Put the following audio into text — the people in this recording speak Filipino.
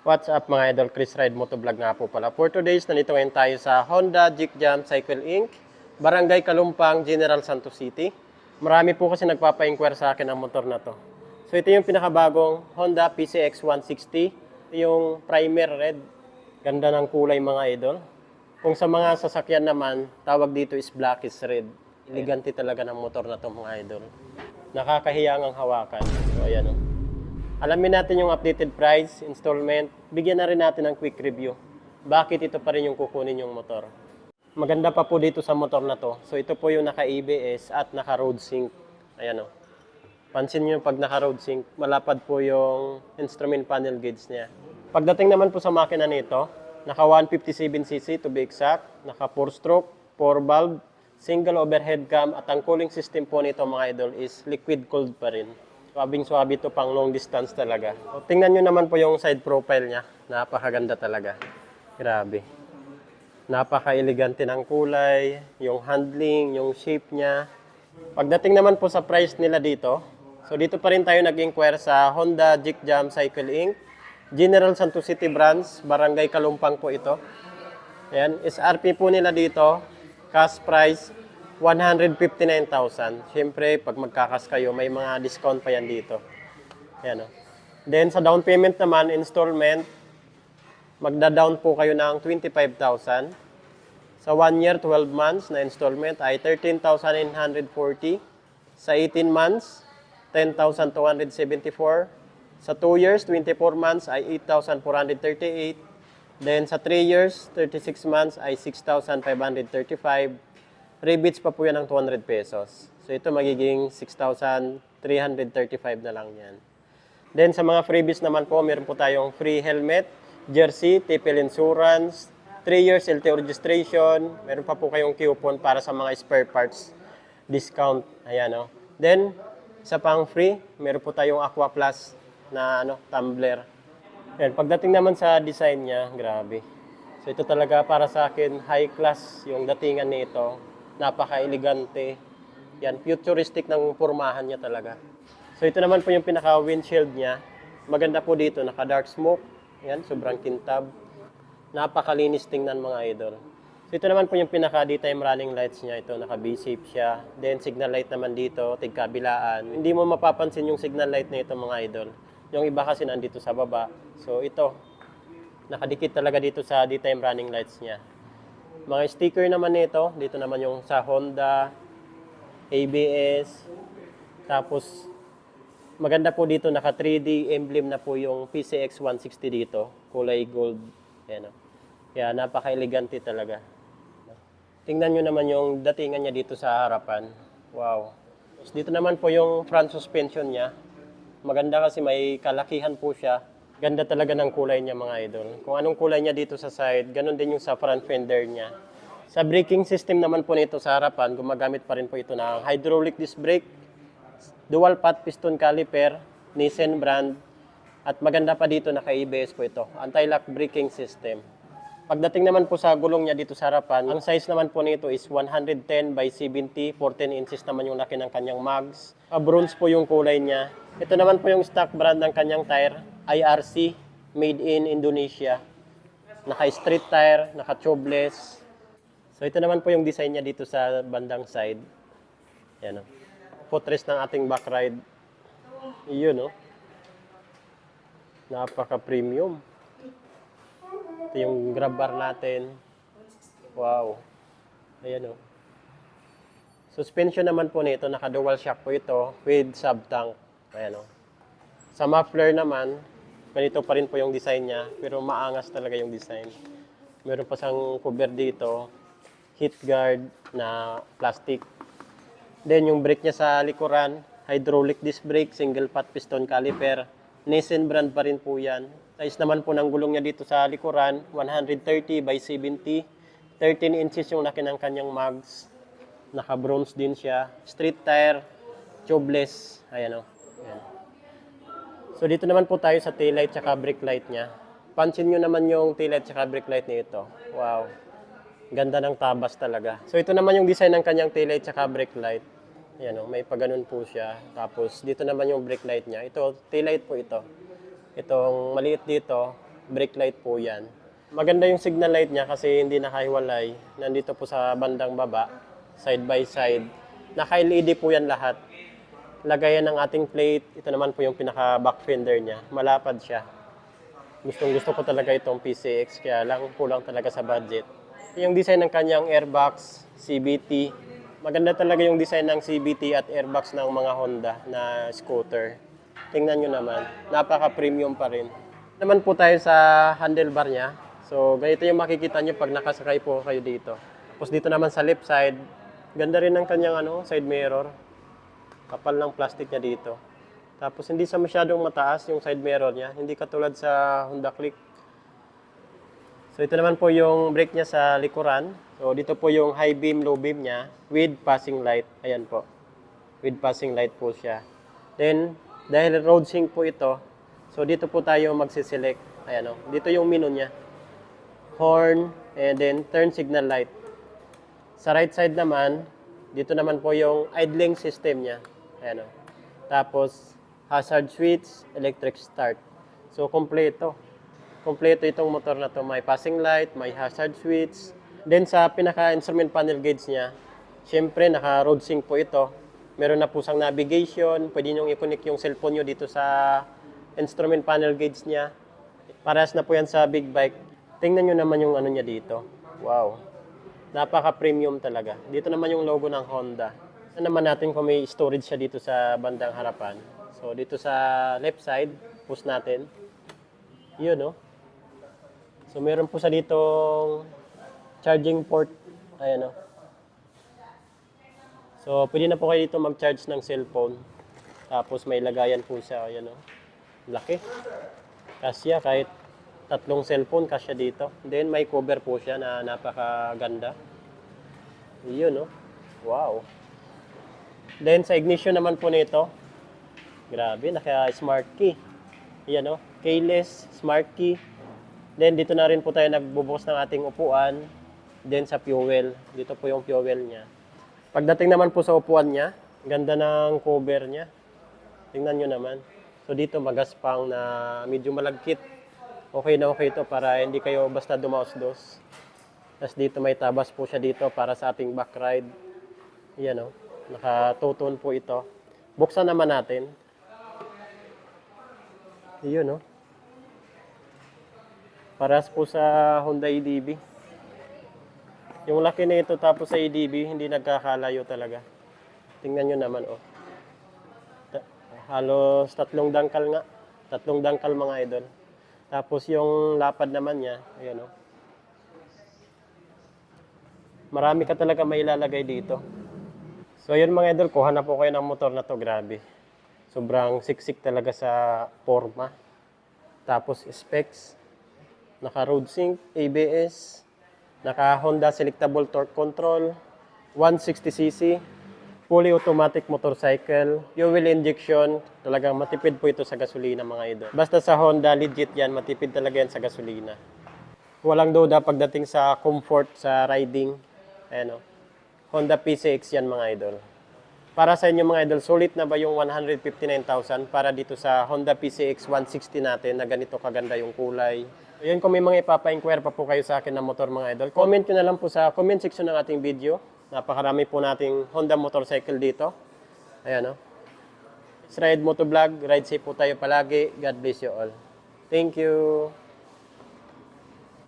What's up mga idol, Chris Ride Motovlog nga po pala. For today's, nandito ngayon tayo sa Honda Jikjam Cycle Inc. Barangay Kalumpang, General Santos City. Marami po kasi nagpapa-inquire sa akin ang motor na to. So ito yung pinakabagong Honda PCX 160. Ito yung primer red. Ganda ng kulay mga idol. Kung sa mga sasakyan naman, tawag dito is blackish red. Elegante talaga ng motor na to mga idol. Nakakahiyang ang hawakan. So ayan o. Alamin natin yung updated price, installment, bigyan na rin natin ng quick review. Bakit ito pa rin yung kukunin yung motor? Maganda pa po dito sa motor na to. So ito po yung naka-ABS at naka-road sync. Ayan o. Pansin nyo pag naka-road sync, malapad po yung instrument panel gauge niya. Pagdating naman po sa makina nito, naka 157cc to be exact, naka 4-stroke, 4-valve, single overhead cam at ang cooling system po nito mga idol is liquid cooled pa rin. Swabing-swabe to pang long distance talaga. So, tingnan nyo naman po yung side profile niya. Napakaganda talaga. Grabe. Napaka-elegante ng kulay, yung handling, yung shape niya. Pagdating naman po sa price nila dito, so dito pa rin tayo nag-inquire sa Honda Jikjam Cycle Inc. General Santos City Branch, Barangay Kalumpang po ito. Ayan, SRP po nila dito, cash price, 159,000. Siyempre, pag magkakas kayo, may mga discount pa yan dito. Ayan o. Then, sa down payment naman, installment, magda-down po kayo ng 25,000. Sa 1 year, 12 months na installment ay 13,940. Sa 18 months, 10,274. Sa 2 years, 24 months ay 8,438. Then, sa 3 years, 36 months ay 6,535. Rebates pa po yan ng 200 pesos. So ito magiging 6,335 na lang yan. Then sa mga freebies naman po, meron po tayong free helmet, jersey, TPL insurance, 3 years LTO registration, meron pa po kayong coupon para sa mga spare parts discount. Ayan o. Then sa pang free, meron po tayong Aqua Plus na tumbler. Ayan, pagdating naman sa design niya, grabe. So ito talaga para sa akin, high class yung datingan nito. Napaka-elegante. Yan, futuristic ng pormahan niya talaga. So ito naman po yung pinaka-windshield niya. Maganda po dito, naka-dark smoke. Yan, sobrang kintab. Napakalinis tingnan mga idol. So ito naman po yung pinaka-daytime running lights niya. Ito, naka-B-shape siya. Then signal light naman dito, tigkabilaan. Hindi mo mapapansin yung signal light na ito mga idol. Yung iba kasi nandito sa baba. So ito, nakadikit talaga dito sa daytime running lights niya. Mga sticker naman nito, dito naman yung sa Honda, ABS, tapos maganda po dito, naka 3D emblem na po yung PCX 160 dito, kulay gold. Ayan, kaya napaka-elegante talaga. Tingnan nyo naman yung datingan niya dito sa harapan. Wow. Tapos dito naman po yung front suspension niya. Maganda kasi may kalakihan po siya. Ganda talaga ng kulay niya mga idol. Kung anong kulay niya dito sa side, ganun din yung sa front fender niya. Sa braking system naman po nito sa harapan, gumagamit pa rin po ito ng hydraulic disc brake, dual path piston caliper, Nissan brand, at maganda pa dito naka-ABS po ito, anti-lock braking system. Pagdating naman po sa gulong niya dito sa harapan, ang size naman po nito is 110 by 70, 14 inches naman yung laki ng kanyang mags. Bronze po yung kulay niya. Ito naman po yung stock brand ng kanyang tire, IRC, made in Indonesia. Naka-street tire, naka-tubeless. So ito naman po yung design niya dito sa bandang side. Yan o. Footrest ng ating back ride. Iyon o. Napaka-premium. Ito yung grab bar natin. Wow. Ayan o. Suspension naman po nito, naka-dual shock po ito with sub-tank. Ayan o. Sa muffler naman, ganito pa rin po yung design niya, pero maangas talaga yung design. Meron pa siyang cover dito, heat guard na plastic. Then yung brake niya sa likuran, hydraulic disc brake, single path piston caliper. Nissan brand pa rin po yan. Size naman po ng gulong niya dito sa likuran, 130 by 70. 13 inches yung laki ng kanyang mags. Naka-bronze din siya. Street tire, tubeless. Ayan o. Ayan. So dito naman po tayo sa taillight tsaka brake light niya. Pansin nyo naman yung taillight tsaka brake light nito. Wow. Ganda ng tabas talaga. So ito naman yung design ng kanyang taillight tsaka brake light. Ayan o, may paganon po siya. Tapos dito naman yung brake light niya. Ito, taillight po ito. Itong maliit dito, brake light po yan. Maganda yung signal light niya kasi hindi nakahiwalay. Nandito po sa bandang baba, side by side. Naka-LED po yan lahat. Lagayan ng ating plate. Ito naman po yung pinaka-back fender niya. Malapad siya. Gustong-gusto ko talaga itong PCX, kaya lang kulang talaga sa budget. Yung design ng kanyang airbox, CVT. Maganda talaga yung design ng CVT at airbox ng mga Honda na scooter. Tingnan nyo naman, napaka-premium pa rin. Naman po tayo sa handlebar niya. So, ganito yung makikita nyo pag nakasakay po kayo dito. Tapos dito naman sa left side, ganda rin ng kanyang side mirror. Kapal ng plastic niya dito. Tapos hindi sa masyadong mataas yung side mirror niya. Hindi katulad sa Honda Click. So ito naman po yung brake niya sa likuran. So dito po yung high beam, low beam niya with passing light. Ayan po. With passing light po siya. Then, dahil road sync po ito, so dito po tayo magsiselect. Ayan o. Dito yung menu niya. Horn, and then turn signal light. Sa right side naman, dito naman po yung idling system niya. Ayan o. Tapos, hazard switch, electric start. So, kompleto. Kompleto itong motor na to. May passing light, may hazard switch. Then sa pinaka-instrument panel gauge niya, syempre naka-road sync po ito. Meron na po siyang navigation. Pwede nyo i-connect yung cellphone nyo dito sa instrument panel gauge niya. Parehas na po yan sa big bike. Tingnan nyo naman yung niya dito. Wow. Napaka-premium talaga. Dito naman yung logo ng Honda. Ano naman natin kung may storage siya dito sa bandang harapan. So dito sa left side, push natin. Yun, no? So, meron po sa ditong charging port. Ayan, o. So, pwede na po kayo dito mag-charge ng cellphone. Tapos, may lagayan po siya. Ayan, o. Laki. Kasya, kahit 3 cellphone, kasya dito. Then, may cover po siya na napakaganda. Yun, no? Wow. Then, sa ignition naman po nito. Grabe, naka-smart key. Ayan, o. Keyless, smart key. Then, dito na rin po tayo nagbubukas ng ating upuan. Then, sa fuel. Dito po yung fuel niya. Pagdating naman po sa upuan niya, ganda ng cover niya. Tingnan nyo naman. So, dito magaspang na medyo malagkit. Okay na okay ito para hindi kayo basta dumaos-dos. Tapos dito may tabas po siya dito para sa ating back ride. Yan o. Naka-two-tone po ito. Buksan naman natin. Yun o. Paras po sa Honda EDV. Yung laki na ito tapos sa EDV, hindi nagkakalayo talaga. Tingnan nyo naman, oh. Halos 3 dangkal nga. 3 dangkal mga idol. Tapos yung lapad naman niya, ayan, oh. Marami ka talaga may ilalagay dito. So yun mga idol, kuha na po kayo ng motor na to, grabe. Sobrang siksik talaga sa forma. Tapos specs. Naka road sync, ABS, naka Honda selectable torque control, 160cc, fully automatic motorcycle, fuel injection, talagang matipid po ito sa gasolina mga idol. Basta sa Honda, legit yan, matipid talaga yan sa gasolina. Walang duda pagdating sa comfort sa riding. Ayan o. Honda PCX yan mga idol. Para sa inyo mga idol, sulit na ba yung 159,000 para dito sa Honda PCX 160 natin na ganito kaganda yung kulay? Ayun, kung may mga ipapa-inquire pa po kayo sa akin na motor mga idol, comment nyo na lang po sa comment section ng ating video. Napakarami po nating Honda motorcycle dito. Ayan o. It's Ride Motovlog. Ride safe po tayo palagi. God bless you all. Thank you.